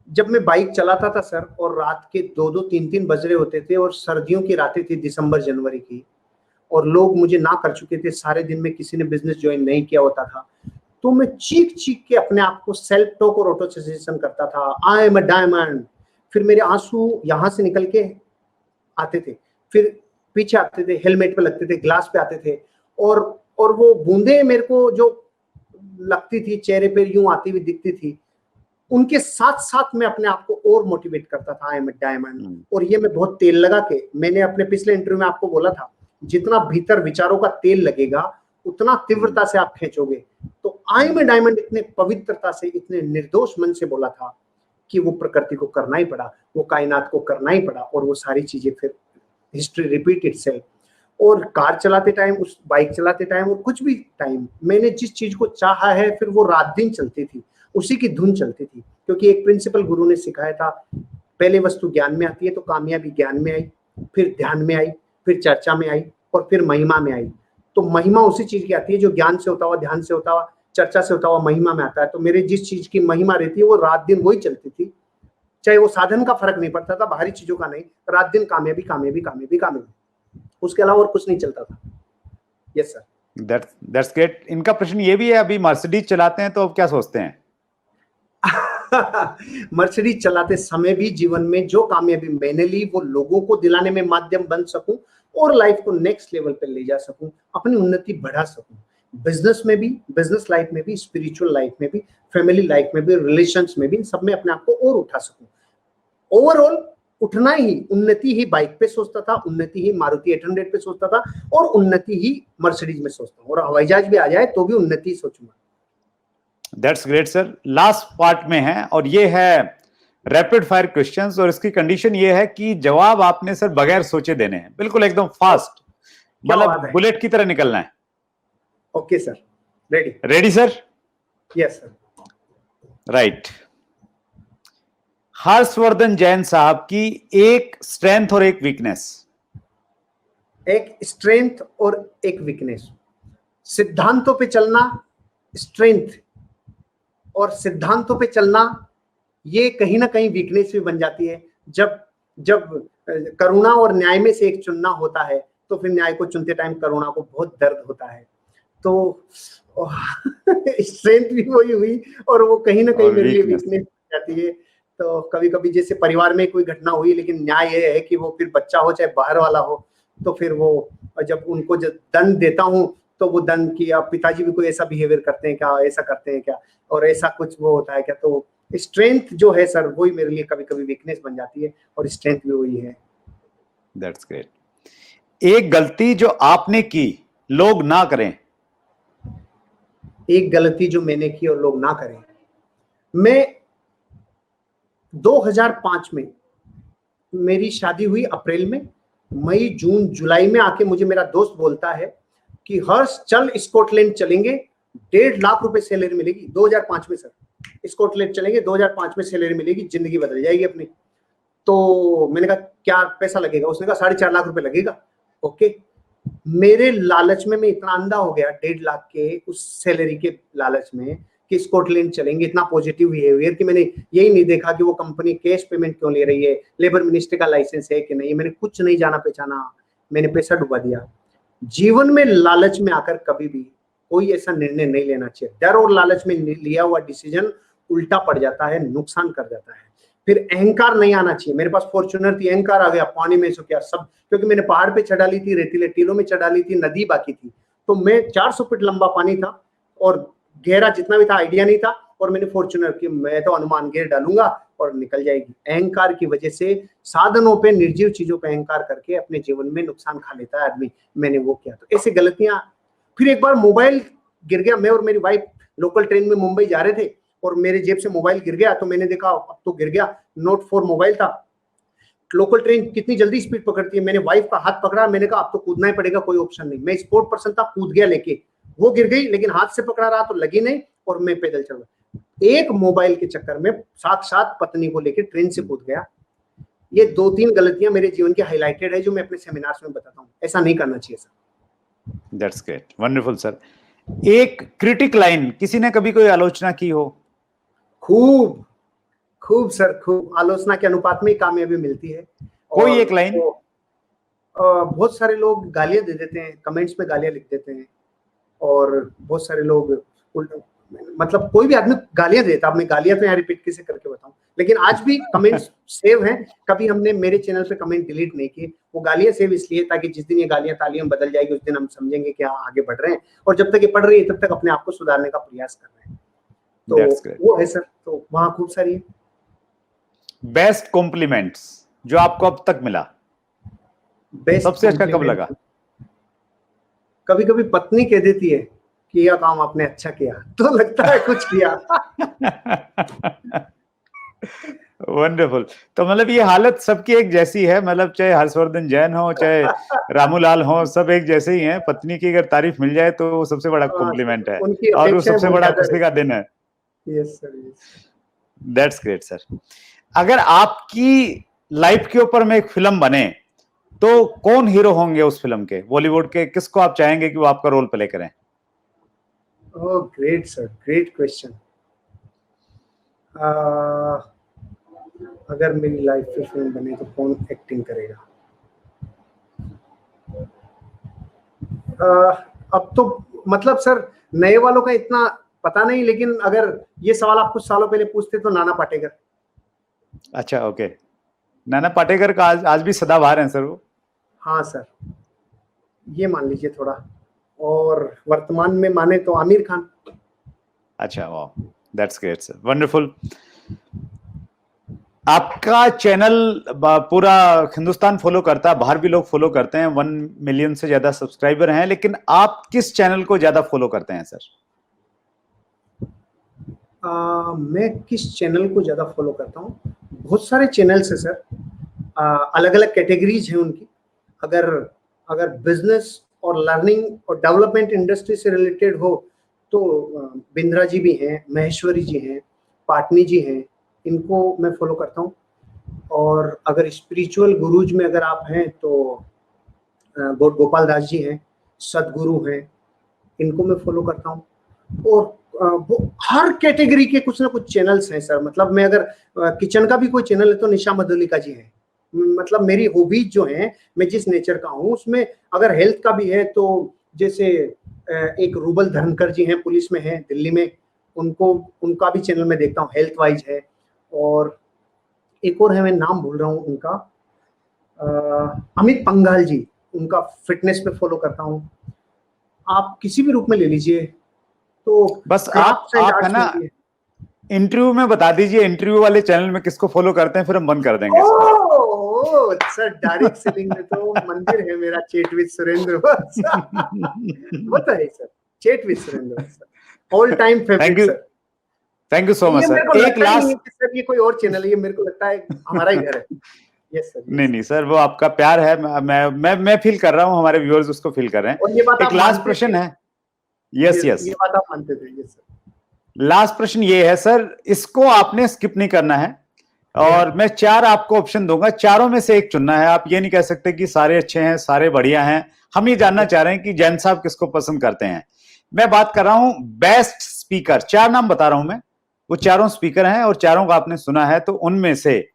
S2: जब मैं बाइक चलाता था सर, और रात के 2-2, 3-3 बज रहे होते थे, और सर्दियों की रातें थी, दिसंबर जनवरी की, और लोग मुझे ना कर चुके थे सारे दिन में, किसी ने बिजनेस ज्वाइन नहीं किया होता था, तो मैं चीख चीख के अपने आप को सेल्फ टॉक और ऑटो सजेशन करता था, आई एम अ डायमंड। फिर मेरे आंसू यहाँ से निकल के आते थे, फिर पीछे आते थे, हेलमेट पे लगते थे, ग्लास पे आते थे, और वो बूंदे मेरे को जो लगती थी चेहरे पे यूं आती हुई दिखती थी, उनके साथ साथ मैं अपने आप को और मोटिवेट करता था, आई एम अ डायमंड। और ये मैं बहुत तेल लगा के, मैंने अपने पिछले इंटरव्यू में आपको बोला था, जितना भीतर विचारों का तेल लगेगा उतना तीव्रता से आप खींचोगे। तो आई एम अ डायमंड इतने पवित्रता से, इतने निर्दोष मन से बोला था कि वो प्रकृति को करना ही पड़ा, वो कायनात को करना ही पड़ा, और वो सारी चीजें फिर हिस्ट्री रिपीट इटसेल्फ। और कार चलाते टाइम, उस बाइक चलाते टाइम, और कुछ भी टाइम, मैंने जिस चीज को चाहा है फिर वो रात दिन चलती थी, उसी की धुन चलती थी। क्योंकि एक प्रिंसिपल गुरु ने सिखाया था, पहले वस्तु ज्ञान में आती है, तो कामयाबी ज्ञान में आई, फिर ध्यान में आई, फिर चर्चा में आई, और फिर महिमा में आई। तो महिमा उसी चीज की आती है जो ज्ञान से होता हुआ, ध्यान से होता हुआ, चर्चा से होता हुआ महिमा में आता है। तो मेरे जिस चीज की महिमा रहती है वो रात दिन वही चलती थी, चाहे वो साधन का फर्क नहीं पड़ता था, बाहरी चीजों का नहीं, रात दिन कामयाबी कामयाबी कामयाबी कामयाबी, उसके अलावा और कुछ नहीं चलता था। Yes sir.
S1: That's great. इनका प्रश्न ये भी है, अभी मर्सिडीज चलाते हैं तो अब क्या सोचते हैं?
S2: मर्सिडीज चलाते समय भी जीवन में जो कामयाबी मैंने ली वो लोगों को दिलाने में माध्यम बन सकूं और लाइफ को नेक्स्ट लेवल पे ले जा सकूं, अपनी उन्नति बढ़ा सकूं, बिजनेस में भी, बिजनेस लाइफ में भी, स्पिरिचुअल लाइफ में भी, फैमिली लाइफ में भी, रिलेशंस में भी, सब में अपने आप को और उठा सकूं। ओवरऑल उठना ही, उन्नति ही बाइक पे सोचता था, उन्नति ही मारुति 800 पे सोचता था, और उन्नति ही मर्सिडीज में सोचता हूँ, और हवाई जहाज भी आ जाए तो भी उन्नति सोचूंगा।
S1: That's great sir. Last part में है और ये है रैपिड फायर क्वेश्चंस, और इसकी कंडीशन ये है कि जवाब आपने सर बगैर सोचे देने हैं, बिल्कुल एकदम फास्ट, मतलब बुलेट की तरह निकलना है।
S2: Okay sir, ready.
S1: Ready sir?
S2: Yes sir.
S1: Right. Harshvardhan Jain साहब की एक स्ट्रेंथ और एक वीकनेस।
S2: एक स्ट्रेंथ और एक वीकनेस, सिद्धांतों पे चलना स्ट्रेंथ, और सिद्धांतों पे चलना ये कहीं ना कहीं वीकनेस भी बन जाती है। जब करुणा और न्याय में से एक चुनना होता है तो फिर न्याय को चुनते टाइम करुणा को बहुत दर्द होता है। तो स्ट्रेंथ भी वही हुई और वो कहीं ना कहीं मेरे लिए वीकनेस बन जाती है। तो कभी कभी जैसे परिवार में कोई घटना हुई, लेकिन न्याय ये है कि वो फिर बच्चा हो चाहे बाहर वाला हो, तो फिर वो जब उनको जब दंड देता हूँ तो वो दंड की, अब पिताजी भी कोई ऐसा बिहेवियर करते हैं क्या, ऐसा करते हैं क्या, और ऐसा कुछ वो होता है क्या। तो स्ट्रेंथ जो है सर वही मेरे लिए कभी कभी वीकनेस बन जाती है, और स्ट्रेंथ भी वही है।
S1: That's great. एक गलती जो आपने की लोग ना करें।
S2: एक गलती जो मैंने की और लोग ना करें, मैं 2005 में मेरी शादी हुई अप्रैल में, मई जून जुलाई में आके मुझे मेरा दोस्त बोलता है कि हर्ष चल स्कॉटलैंड चलेंगे, 1.5 लाख रुपए सैलरी मिलेगी। 2005 में सर स्कॉटलैंड चलेंगे, 2005 में सैलरी मिलेगी, जिंदगी बदल जाएगी अपनी। तो मैंने कहा क्या पैसा लगेगा? उसने कहा 4.5 लाख रुपए लगेगा। ओके, मेरे लालच में मैं इतना अंधा हो गया, 1.5 लाख के उस सैलरी के लालच में कि स्कॉटलैंड चलेंगे, इतना पॉजिटिव बिहेवियर कि मैंने यही नहीं देखा कि वो कंपनी कैश पेमेंट क्यों ले रही है, लेबर मिनिस्ट्री का लाइसेंस है कि नहीं, मैंने कुछ नहीं जाना पहचाना, मैंने पैसा डुबा दिया। जीवन में लालच में आकर कभी भी कोई ऐसा निर्णय नहीं लेना चाहिए। डर और लालच में लिया हुआ डिसीजन उल्टा पड़ जाता है, नुकसान कर जाता है। फिर अहंकार नहीं आना चाहिए। मेरे पास फॉर्च्यूनर थी, अहंकार आ गया, पानी में सो क्या सब, क्योंकि मैंने पहाड़ पे चढ़ा ली थी, रेतीले टीलों में चढ़ा ली थी, नदी बाकी थी। तो मैं 400 फीट लंबा पानी था और गहरा जितना भी था आइडिया नहीं था, और मैंने फॉर्च्यूनर की मैं तो अनुमान गिर डालूंगा और निकल जाएगी। अहंकार की वजह से साधनों पे, निर्जीव चीजों पे अहंकार करके अपने जीवन में नुकसान खा लेता है आदमी। मैंने वो किया। तो ऐसी गलतियां। फिर एक बार मोबाइल गिर गया, मैं और मेरी वाइफ लोकल ट्रेन में मुंबई जा रहे थे और मेरे जेब से मोबाइल गिर गया। तो मैंने देखा अब तो गिर गया, नोट 4 मोबाइल था। लोकल ट्रेन कितनी जल्दी स्पीड पकड़ती है, मैंने वाइफ का हाथ पकड़ा, मैंने कहा अब तो कूदना ही पड़ेगा, कोई ऑप्शन नहीं। मैं स्पोर्ट पर्सन था, कूद गया लेके, वो गिर गई लेकिन हाथ से पकड़ा रहा तो लगी नहीं, और मैं पैदल चल रहा। एक मोबाइल के चक्कर में साक्षात पत्नी को लेकर ट्रेन से कूद गया। ये 2-3 गलतियां मेरे जीवन की हाईलाइटेड है जो मैं अपने सेमिनार्स में बताता हूँ। ऐसा नहीं करना चाहिए sir.
S1: That's great, wonderful sir. एक क्रिटिक लाइन, किसी ने कभी कोई आलोचना की हो?
S2: खूब खूब सर, खूब। आलोचना के अनुपात में ही कामयाबी मिलती है।
S1: कोई एक लाइन?
S2: बहुत सारे लोग गालियां दे देते हैं, कमेंट्स में गालियां लिख देते हैं, और बहुत सारे लोग मतलब कोई भी आदमी गालियां देता। अब मैं गालियां तो यहाँ रिपीट कैसे करके बताऊं, लेकिन आज भी कमेंट्स सेव हैं। कभी हमने मेरे चैनल पे कमेंट डिलीट नहीं किए। वो गालियां सेव इसलिए ताकि जिस दिन ये गालियां तालियों में बदल जाएगी उस दिन हम समझेंगे कि हाँ आगे बढ़ रहे हैं, और जब तक ये पढ़ रही है तब तक अपने आप को सुधारने का प्रयास कर रहे हैं। तो वो है सर। तो वहां खूब सारी है।
S1: बेस्ट कॉम्प्लीमेंट्स जो आपको अब तक मिला, सबसे अच्छा कब लगा?
S2: कभी कभी पत्नी कह देती है कि यह काम आपने अच्छा किया, तो लगता है कुछ किया।
S1: वंडरफुल। तो मतलब ये हालत सबकी एक जैसी है, मतलब चाहे हर्षवर्धन जैन हो चाहे रामूलाल हो, सब एक जैसे ही हैं। पत्नी की अगर तारीफ मिल जाए तो वो सबसे बड़ा कॉम्प्लीमेंट है, और वो सबसे बड़ा खुशी का दिन है।
S2: Yes sir,
S1: that's great sir. अगर आपकी लाइफ के ऊपर में एक फिल्म बने तो कौन हीरो होंगे उस फिल्म के, बॉलीवुड के? किसको आप चाहेंगे कि वो आपका रोल प्ले करें?
S2: Oh great sir, great question. अगर मेरी लाइफ पे फिल्म बने तो कौन एक्टिंग करेगा? अब तो मतलब सर नए वालों का इतना पता नहीं, लेकिन अगर ये सवाल आप कुछ सालों पहले पूछते तो नाना पाटेकर।
S1: अच्छा, ओके। नाना पाटेकर का आज भी सदाबहार हैं सर वो।
S2: हाँ सर, ये मान लीजिए थोड़ा। और वर्तमान में माने तो आमिर खान।
S1: अच्छा, वाह, दैट्स ग्रेट सर, वंडरफुल। आपका चैनल पूरा हिंदुस्तान फॉलो करता है, बाहर भी लोग फॉलो करते हैं, 1 मिलियन से ज्यादा सब्सक्राइबर हैं, लेकिन आप किस चैनल को ज्यादा फॉलो करते हैं सर?
S2: मैं किस चैनल को ज्यादा फॉलो करता हूँ? बहुत सारे चैनल्स हैं सर, अलग अलग कैटेगरीज हैं उनकी। अगर अगर बिजनेस और लर्निंग और डेवलपमेंट इंडस्ट्री से रिलेटेड हो तो बिंद्रा जी भी हैं, महेश्वरी जी हैं, पाटनी जी हैं, इनको मैं फॉलो करता हूँ। और अगर स्पिरिचुअल गुरुज में अगर आप हैं तो गोपाल दास जी हैं, सदगुरु हैं, इनको मैं फॉलो करता हूँ। और वो हर कैटेगरी के कुछ ना कुछ चैनल्स हैं सर। मतलब मैं अगर किचन का भी कोई चैनल है तो निशा मधुलिका जी हैं। मतलब मेरी हॉबीज जो हैं, मैं जिस नेचर का हूँ उसमें अगर हेल्थ का भी है तो जैसे एक रूबल धनकर जी हैं, पुलिस में हैं दिल्ली में, उनका भी चैनल मैं देखता हूँ, हेल्थ वाइज है। और एक और है, मैं नाम भूल रहा हूँ उनका, अमित पंघाल जी, उनका फिटनेस पे फॉलो करता हूँ। आप किसी भी रूप में ले लीजिए तो
S1: बस आप है ना, इंटरव्यू में बता दीजिए, इंटरव्यू वाले चैनल में किसको फॉलो करते हैं, फिर हम बंद कर देंगे।
S2: सर डायरेक्ट सेलिंग में तो मंदिर है मेरा, चैट विद सुरेंद्र। वो तो है sir, chat with Surendra sir, all time favourite sir.
S1: Thank you so much sir.
S2: एक लास्ट सर, ये कोई और चैनल है, ये मेरे को लगता है हमारा ही घर है। Yes sir.
S1: नहीं सर, वो आपका प्यार है, मैं फील कर रहा हूँ, हमारे व्यूअर्स उसको फील कर रहे हैं।
S2: और ये बात
S1: एक लास्ट प्रश्न है। यस,
S2: ये बात आप मानते थे? Yes sir.
S1: लास्ट प्रश्न ये है सर, इसको आपने स्किप नहीं करना है, और मैं 4 आपको ऑप्शन दूंगा, चारों में से एक चुनना है। आप ये नहीं कह सकते कि सारे अच्छे हैं, सारे बढ़िया हैं। हम ये जानना चाह रहे हैं कि जैन साहब किसको पसंद करते हैं। मैं बात कर रहा हूं बेस्ट स्पीकर, 4 नाम बता रहा हूं मैं, वो चारों स्पीकर हैं और चारों को आपने सुना है, तो उनमें से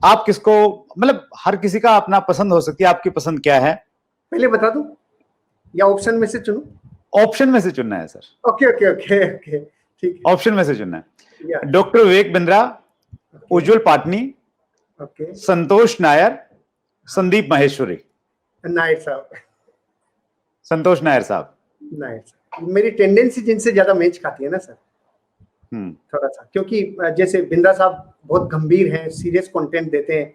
S1: आप किसको, मतलब हर किसी का अपना पसंद हो सकती है, आपकी पसंद क्या है?
S2: पहले बता दूं या ऑप्शन में से चुनूं?
S1: ऑप्शन में से चुनना है sir.
S2: Okay okay okay okay, ठीक है,
S1: ऑप्शन में से चुनना है। डॉक्टर विवेक बिंद्रा, उज्जवल पाटनी, संतोष नायर, संदीप माहेश्वरी।
S2: नायर साहब।
S1: संतोष नायर साहब।
S2: नायर साहब मेरी टेंडेंसी जिनसे ज्यादा मैच खाती है ना सर, थोड़ा सा, क्योंकि जैसे बिंद्रा साहब बहुत गंभीर हैं, सीरियस कंटेंट देते हैं,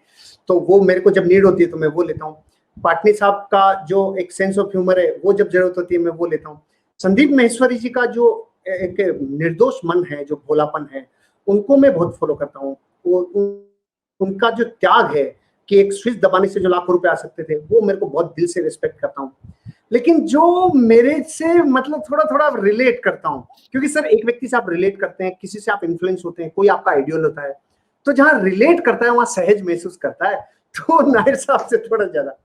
S2: तो वो मेरे को जब नीड होती है तो मैं वो लेता हूँ। पाटनी साहब का जो एक सेंस ऑफ ह्यूमर है, वो जब जरूरत होती है मैं वो लेता हूँ। संदीप माहेश्वरी जी का जो एक निर्दोष मन है, जो भोलापन है, उनको मैं बहुत फॉलो करता हूँ। उनका जो त्याग है कि एक स्विच दबाने से जो लाखों रुपए आ सकते थे, वो मेरे को बहुत दिल से रिस्पेक्ट करता हूँ। लेकिन जो मेरे से मतलब थोड़ा थोड़ा रिलेट करता हूँ, क्योंकि सर एक व्यक्ति से आप रिलेट करते हैं, किसी से आप इन्फ्लुएंस होते हैं, कोई आपका आइडियल होता है, तो जहां रिलेट करता है वहां सहज महसूस करता है, तो नायर साहब से थोड़ा ज्यादा।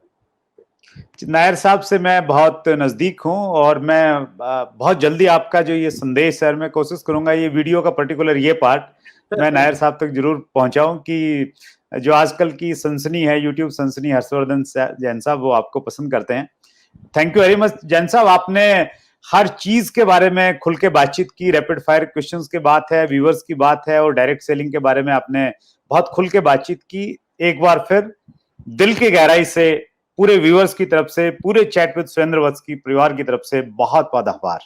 S1: नायर साहब से मैं बहुत नजदीक हूं, और मैं बहुत जल्दी आपका जो ये संदेश है, मैं कोशिश करूंगा ये वीडियो का पर्टिकुलर ये पार्ट मैं नायर साहब तक जरूर पहुंचाऊं, कि जो आजकल की सनसनी है, यूट्यूब सनसनी, हर्षवर्धन जैन साहब वो आपको पसंद करते हैं। Thank you very much Jain साहब, आपने हर चीज के बारे में खुल के बातचीत की। रैपिड फायर क्वेश्चंस की बात है, व्यूअर्स की बात है, और डायरेक्ट सेलिंग के बारे में आपने बहुत खुल के बातचीत की। एक बार फिर दिल की गहराई से पूरे व्यूअर्स की तरफ से, पूरे चैट विद सुरेंद्र वत्स की परिवार की तरफ से बहुत बहुत आभार।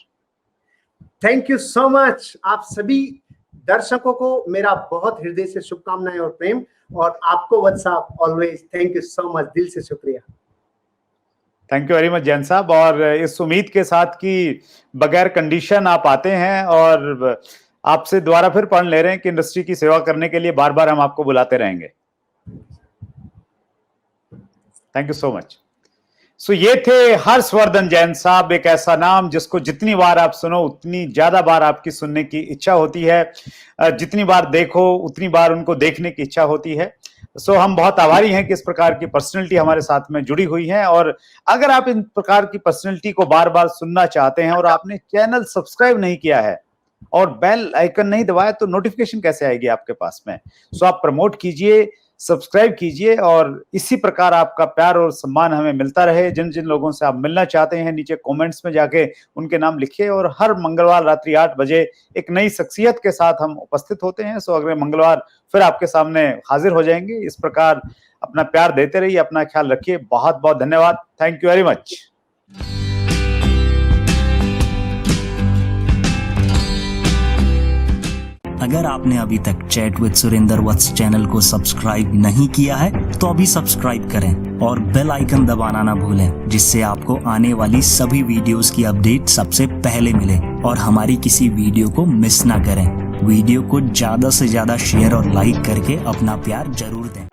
S2: Thank you so much. आप सभी दर्शकों को मेरा बहुत हृदय से शुभकामनाएं और प्रेम, और आपको वत्स साहब always thank you so much, दिल से शुक्रिया।
S1: Thank you very much Jain साहब, और इस उम्मीद के साथ कि बगैर कंडीशन आप आते हैं, और आपसे दोबारा फिर पढ़ ले रहे हैं कि इंडस्ट्री की सेवा करने के लिए बार बार हम आपको बुलाते रहेंगे। Thank you so much. So ये थे हर्षवर्धन जैन साहब, एक ऐसा नाम जिसको जितनी बार आप सुनो उतनी ज्यादा बार आपकी सुनने की इच्छा होती है, जितनी बार देखो उतनी बार उनको देखने की इच्छा होती है। सो हम बहुत आभारी हैं कि इस प्रकार की पर्सनैलिटी हमारे साथ में जुड़ी हुई है। और अगर आप इन प्रकार की पर्सनैलिटी को बार बार सुनना चाहते हैं और आपने चैनल सब्सक्राइब नहीं किया है और बेल आइकन नहीं दबाया तो नोटिफिकेशन कैसे आएगी आपके पास में। सो आप प्रमोट कीजिए, सब्सक्राइब कीजिए और इसी प्रकार आपका प्यार और सम्मान हमें मिलता रहे। जिन जिन लोगों से आप मिलना चाहते हैं नीचे कमेंट्स में जाके उनके नाम लिखिए। और हर मंगलवार रात्रि 8 बजे एक नई शख्सियत के साथ हम उपस्थित होते हैं। सो अगले मंगलवार फिर आपके सामने हाजिर हो जाएंगे। इस प्रकार अपना प्यार देते रहिए, अपना ख्याल रखिए। बहुत बहुत धन्यवाद। Thank you very much.
S3: अगर आपने अभी तक chat with Surendra Vats channel को सब्सक्राइब नहीं किया है तो अभी सब्सक्राइब करें और बेल आइकन दबाना ना भूलें, जिससे आपको आने वाली सभी वीडियोस की अपडेट सबसे पहले मिले और हमारी किसी वीडियो को मिस ना करें। वीडियो को ज्यादा से ज्यादा शेयर और लाइक करके अपना प्यार जरूर दें।